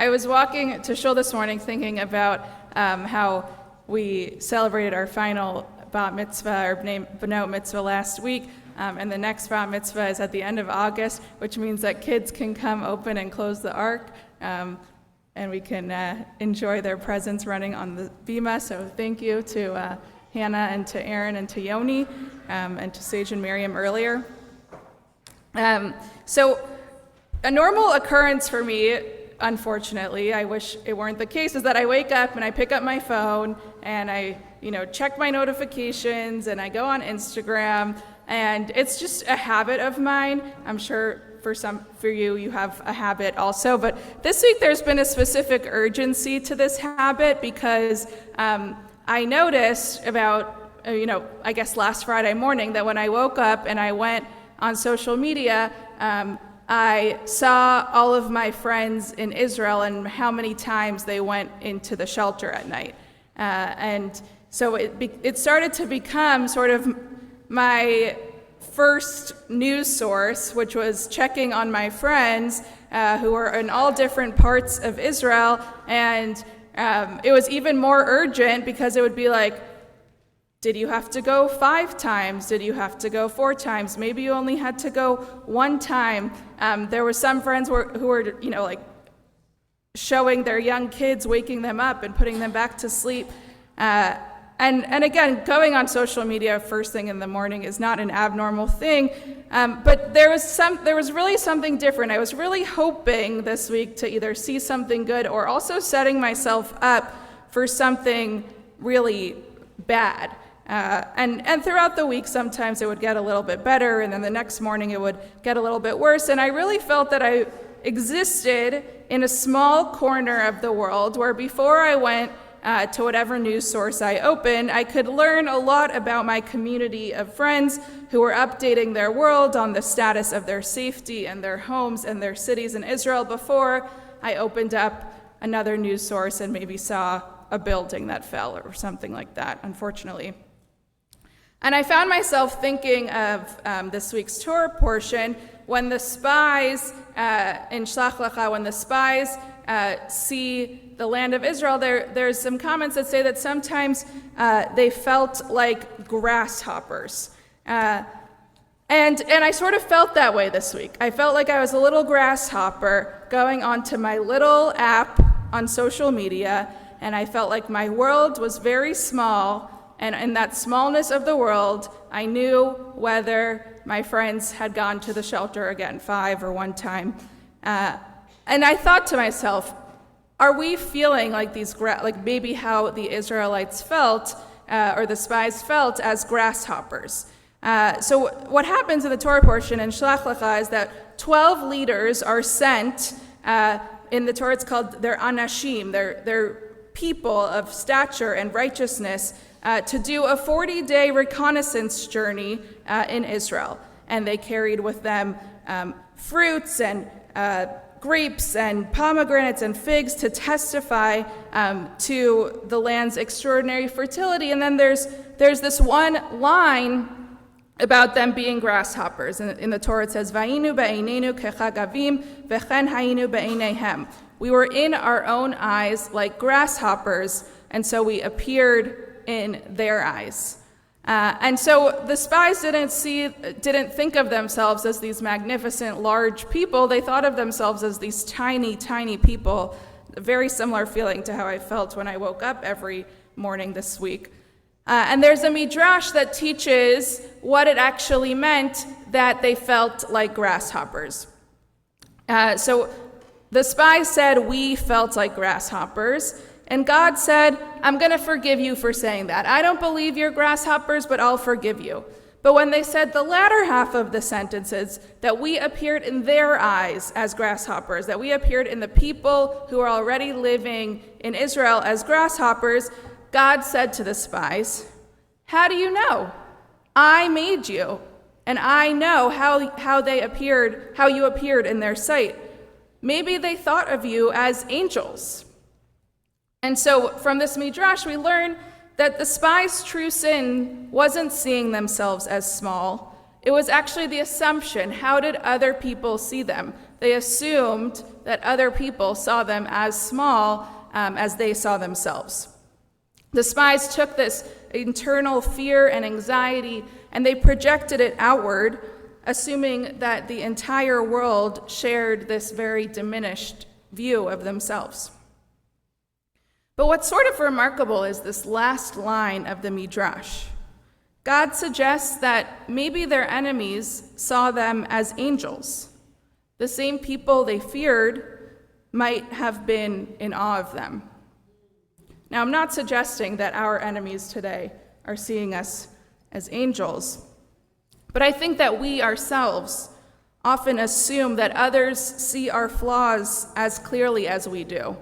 I was walking to shul this morning thinking about how we celebrated our final bat mitzvah or b'nai mitzvah last week, and the next bat mitzvah is at the end of August, which means that kids can come open and close the ark, and we can enjoy their presence running on the bima. So thank you to Hannah and to Aaron and to Yoni, and to Sage and Miriam earlier. So a normal occurrence for me, unfortunately, I wish it weren't the case, is that I wake up and I pick up my phone and I, check my notifications and I go on Instagram, and it's just a habit of mine. I'm sure for you, you have a habit also, but this week there's been a specific urgency to this habit because I noticed about, I guess last Friday morning that when I woke up and I went on social media, I saw all of my friends in Israel and how many times they went into the shelter at night. And so it started to become sort of my first news source, which was checking on my friends who were in all different parts of Israel. And it was even more urgent because it would be like, did you have to go 5 times? Did you have to go 4 times? Maybe you only had to go 1 time. There were some friends who were, showing their young kids, waking them up and putting them back to sleep. And again, going on social media first thing in the morning is not an abnormal thing. But there was really something different. I was really hoping this week to either see something good or also setting myself up for something really bad. And throughout the week, sometimes it would get a little bit better, and then the next morning it would get a little bit worse. And I really felt that I existed in a small corner of the world where before I went to whatever news source I opened, I could learn a lot about my community of friends who were updating their world on the status of their safety and their homes and their cities in Israel before I opened up another news source and maybe saw a building that fell or something like that, unfortunately. And I found myself thinking of this week's Torah portion when the spies in Shlach Lecha, when the spies see the land of Israel, there's some comments that say that sometimes they felt like grasshoppers. And I sort of felt that way this week. I felt like I was a little grasshopper going onto my little app on social media, and I felt like my world was very small. And in that smallness of the world, I knew whether my friends had gone to the shelter again 5 or 1 time. And I thought to myself, are we feeling like like maybe how the Israelites felt, or the spies felt as grasshoppers? So what happens in the Torah portion in Shlach Lecha is that 12 leaders are sent. In the Torah, it's called their anashim, their people of stature and righteousness, to do a 40-day reconnaissance journey in Israel. And they carried with them fruits and grapes and pomegranates and figs to testify to the land's extraordinary fertility. And then there's this one line about them being grasshoppers. In the Torah it says, "Vayinu ba'einenu kechagavim v'chen hayinu ba'eineihem." We were in our own eyes like grasshoppers, and so we appeared in their eyes. And so the spies didn't think of themselves as these magnificent, large people. They thought of themselves as these tiny, tiny people. A very similar feeling to how I felt when I woke up every morning this week. And there's a midrash that teaches what it actually meant that they felt like grasshoppers. So the spies said, "We felt like grasshoppers." And God said, "I'm going to forgive you for saying that. I don't believe you're grasshoppers, but I'll forgive you." But when they said the latter half of the sentences, that we appeared in their eyes as grasshoppers, that we appeared in the people who are already living in Israel as grasshoppers, God said to the spies, "How do you know? I made you, and I know how you appeared in their sight. Maybe they thought of you as angels." And so from this midrash, we learn that the spies' true sin wasn't seeing themselves as small. It was actually the assumption. How did other people see them? They assumed that other people saw them as small as they saw themselves. The spies took this internal fear and anxiety and they projected it outward, assuming that the entire world shared this very diminished view of themselves. But what's sort of remarkable is this last line of the Midrash. God suggests that maybe their enemies saw them as angels. The same people they feared might have been in awe of them. Now, I'm not suggesting that our enemies today are seeing us as angels, but I think that we ourselves often assume that others see our flaws as clearly as we do,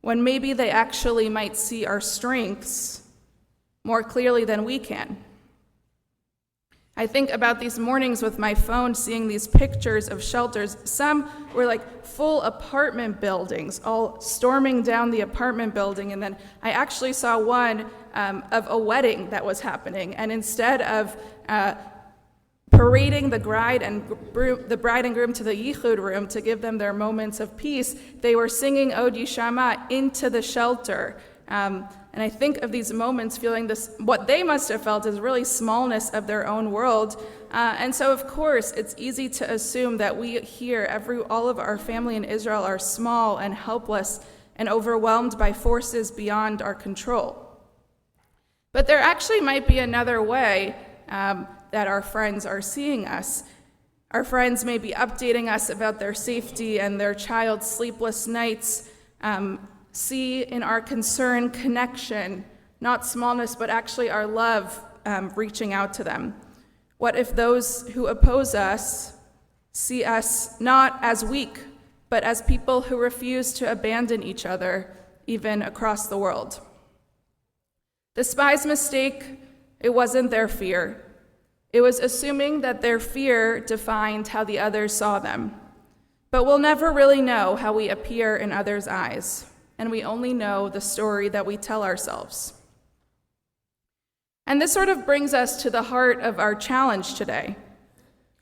when maybe they actually might see our strengths more clearly than we can. I think about these mornings with my phone, seeing these pictures of shelters. Some were like full apartment buildings, all storming down the apartment building. And then I actually saw one of a wedding that was happening. And instead of parading the bride and groom to the yichud room to give them their moments of peace, they were singing Od Yishama into the shelter. And I think of these moments feeling this, what they must have felt is really smallness of their own world. And so, of course, it's easy to assume that we here, all of our family in Israel are small and helpless and overwhelmed by forces beyond our control. But there actually might be another way that our friends are seeing us. Our friends may be updating us about their safety and their child's sleepless nights, see in our concern connection, not smallness, but actually our love reaching out to them. What if those who oppose us see us not as weak, but as people who refuse to abandon each other, even across the world? The spies' mistake, it wasn't their fear. It was assuming that their fear defined how the others saw them. But we'll never really know how we appear in others' eyes, and we only know the story that we tell ourselves. And this sort of brings us to the heart of our challenge today.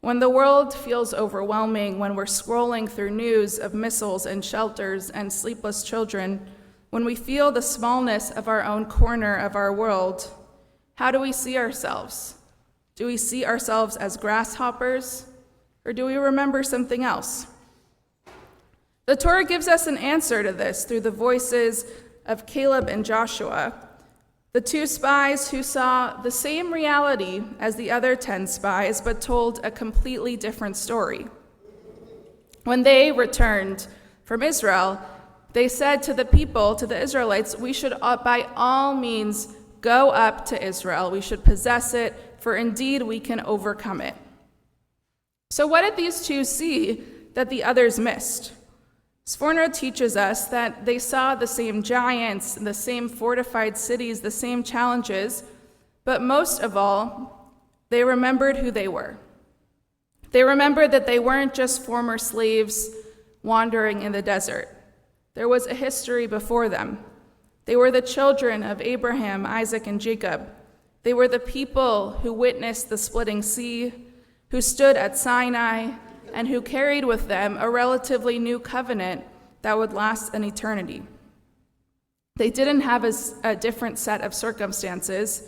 When the world feels overwhelming, when we're scrolling through news of missiles and shelters and sleepless children, when we feel the smallness of our own corner of our world, how do we see ourselves? Do we see ourselves as grasshoppers, or do we remember something else? The Torah gives us an answer to this through the voices of Caleb and Joshua, the two spies who saw the same reality as the other 10 spies, but told a completely different story. When they returned from Israel, they said to the people, to the Israelites, we should by all means go up to Israel. We should possess it, for indeed we can overcome it. So what did these two see that the others missed? Sforno teaches us that they saw the same giants, the same fortified cities, the same challenges, but most of all, they remembered who they were. They remembered that they weren't just former slaves wandering in the desert. There was a history before them. They were the children of Abraham, Isaac, and Jacob. They were the people who witnessed the splitting sea, who stood at Sinai, and who carried with them a relatively new covenant that would last an eternity. They didn't have a different set of circumstances.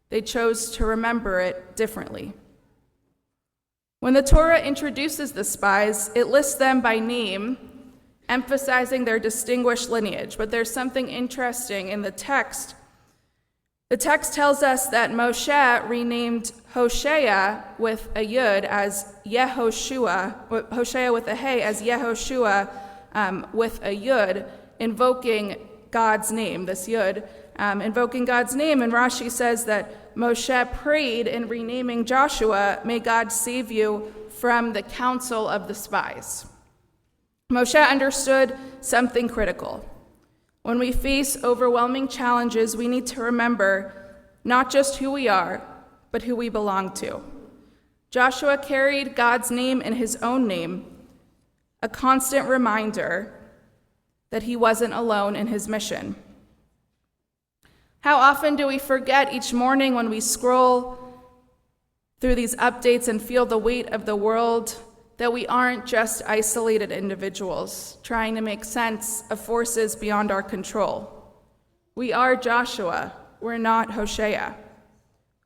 They chose to remember it differently. When the Torah introduces the spies, it lists them by name, emphasizing their distinguished lineage. But there's something interesting in the text. The text tells us that Moshe renamed Hosea with a yud as Yehoshua, Hosea with a hey as Yehoshua with a yud, invoking God's name, this yud, invoking God's name. And Rashi says that Moshe prayed in renaming Joshua, may God save you from the counsel of the spies. Moshe understood something critical. When we face overwhelming challenges, we need to remember not just who we are, but who we belong to. Joshua carried God's name in his own name, a constant reminder that he wasn't alone in his mission. How often do we forget each morning when we scroll through these updates and feel the weight of the world, that we aren't just isolated individuals trying to make sense of forces beyond our control. We are Joshua, we're not Hosea.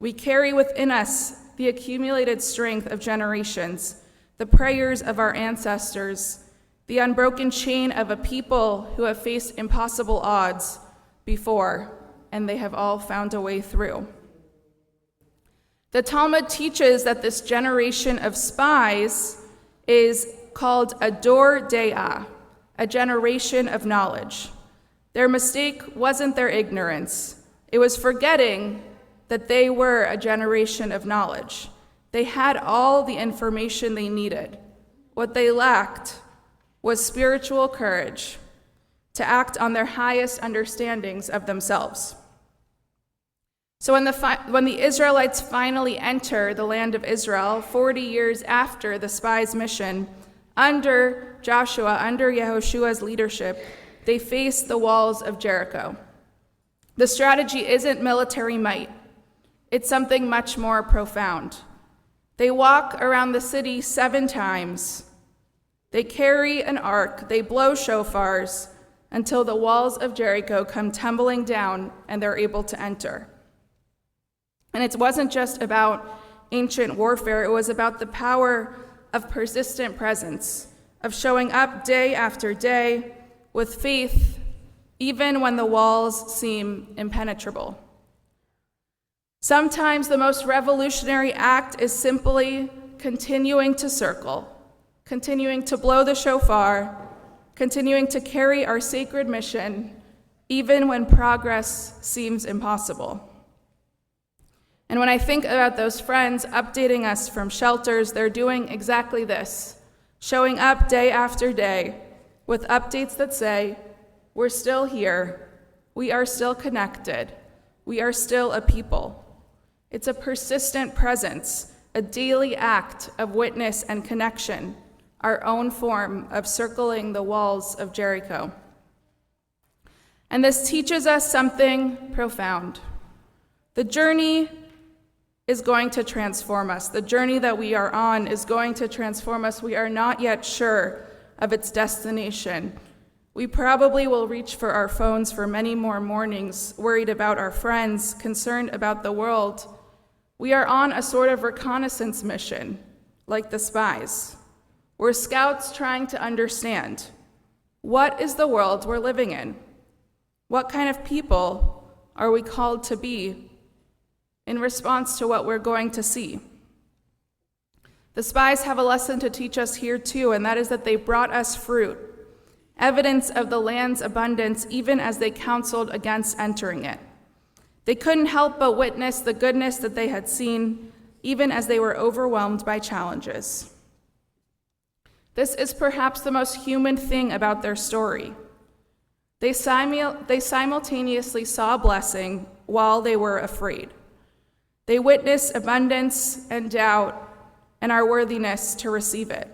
We carry within us the accumulated strength of generations, the prayers of our ancestors, the unbroken chain of a people who have faced impossible odds before, and they have all found a way through. The Talmud teaches that this generation of spies is called a dor de'ah, a generation of knowledge. Their mistake wasn't their ignorance. It was forgetting that they were a generation of knowledge. They had all the information they needed. What they lacked was spiritual courage to act on their highest understandings of themselves. So when the Israelites finally enter the land of Israel, 40 years after the spies' mission, under Joshua, under Yehoshua's leadership, they face the walls of Jericho. The strategy isn't military might. It's something much more profound. They walk around the city 7 times. They carry an ark. They blow shofars until the walls of Jericho come tumbling down and they're able to enter. And it wasn't just about ancient warfare, it was about the power of persistent presence, of showing up day after day with faith, even when the walls seem impenetrable. Sometimes the most revolutionary act is simply continuing to circle, continuing to blow the shofar, continuing to carry our sacred mission, even when progress seems impossible. And when I think about those friends updating us from shelters, they're doing exactly this, showing up day after day with updates that say, we're still here, we are still connected, we are still a people. It's a persistent presence, a daily act of witness and connection, our own form of circling the walls of Jericho. And this teaches us something profound. The journey is going to transform us. The journey that we are on is going to transform us. We are not yet sure of its destination. We probably will reach for our phones for many more mornings, worried about our friends, concerned about the world. We are on a sort of reconnaissance mission, like the spies. We're scouts trying to understand, what is the world we're living in? What kind of people are we called to be in response to what we're going to see? The spies have a lesson to teach us here too, and that is that they brought us fruit, evidence of the land's abundance, even as they counseled against entering it. They couldn't help but witness the goodness that they had seen, even as they were overwhelmed by challenges. This is perhaps the most human thing about their story. They simultaneously saw blessing while they were afraid. They witnessed abundance and doubt and our worthiness to receive it.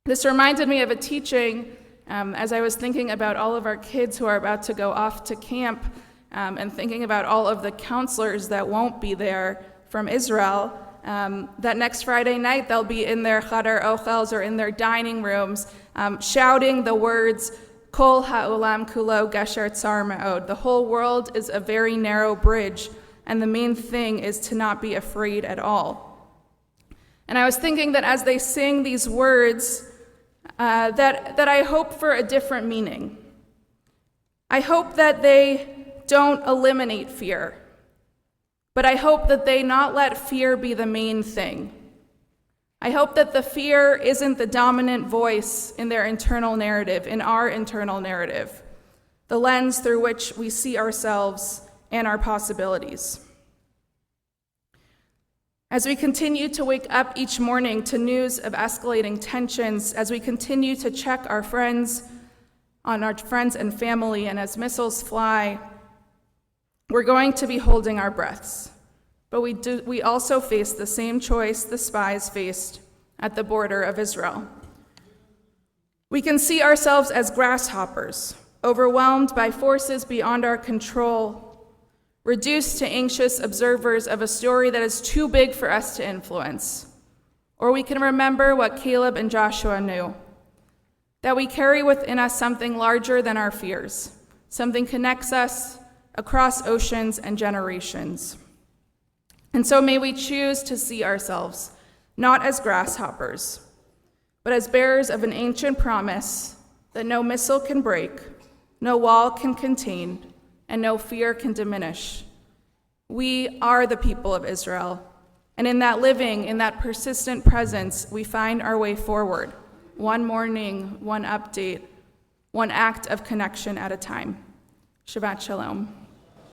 This reminded me of a teaching as I was thinking about all of our kids who are about to go off to camp and thinking about all of the counselors that won't be there from Israel, that next Friday night they'll be in their chadar ochels or in their dining rooms shouting the words, Kol ha'olam kulo gesher tsar me'od. The whole world is a very narrow bridge, and the main thing is to not be afraid at all. And I was thinking that as they sing these words, that I hope for a different meaning. I hope that they don't eliminate fear, but I hope that they not let fear be the main thing. I hope that the fear isn't the dominant voice in their internal narrative, in our internal narrative, the lens through which we see ourselves and our possibilities. As we continue to wake up each morning to news of escalating tensions, as we continue to check our friends on our friends and family, and as missiles fly, we're going to be holding our breaths. But we also face the same choice the spies faced at the border of Israel. We can see ourselves as grasshoppers, overwhelmed by forces beyond our control, reduced to anxious observers of a story that is too big for us to influence. Or we can remember what Caleb and Joshua knew, that we carry within us something larger than our fears, something connects us across oceans and generations. And so may we choose to see ourselves not as grasshoppers, but as bearers of an ancient promise that no missile can break, no wall can contain, and no fear can diminish. We are the people of Israel, and in that living, in that persistent presence, we find our way forward, one morning, one update, one act of connection at a time. Shabbat Shalom.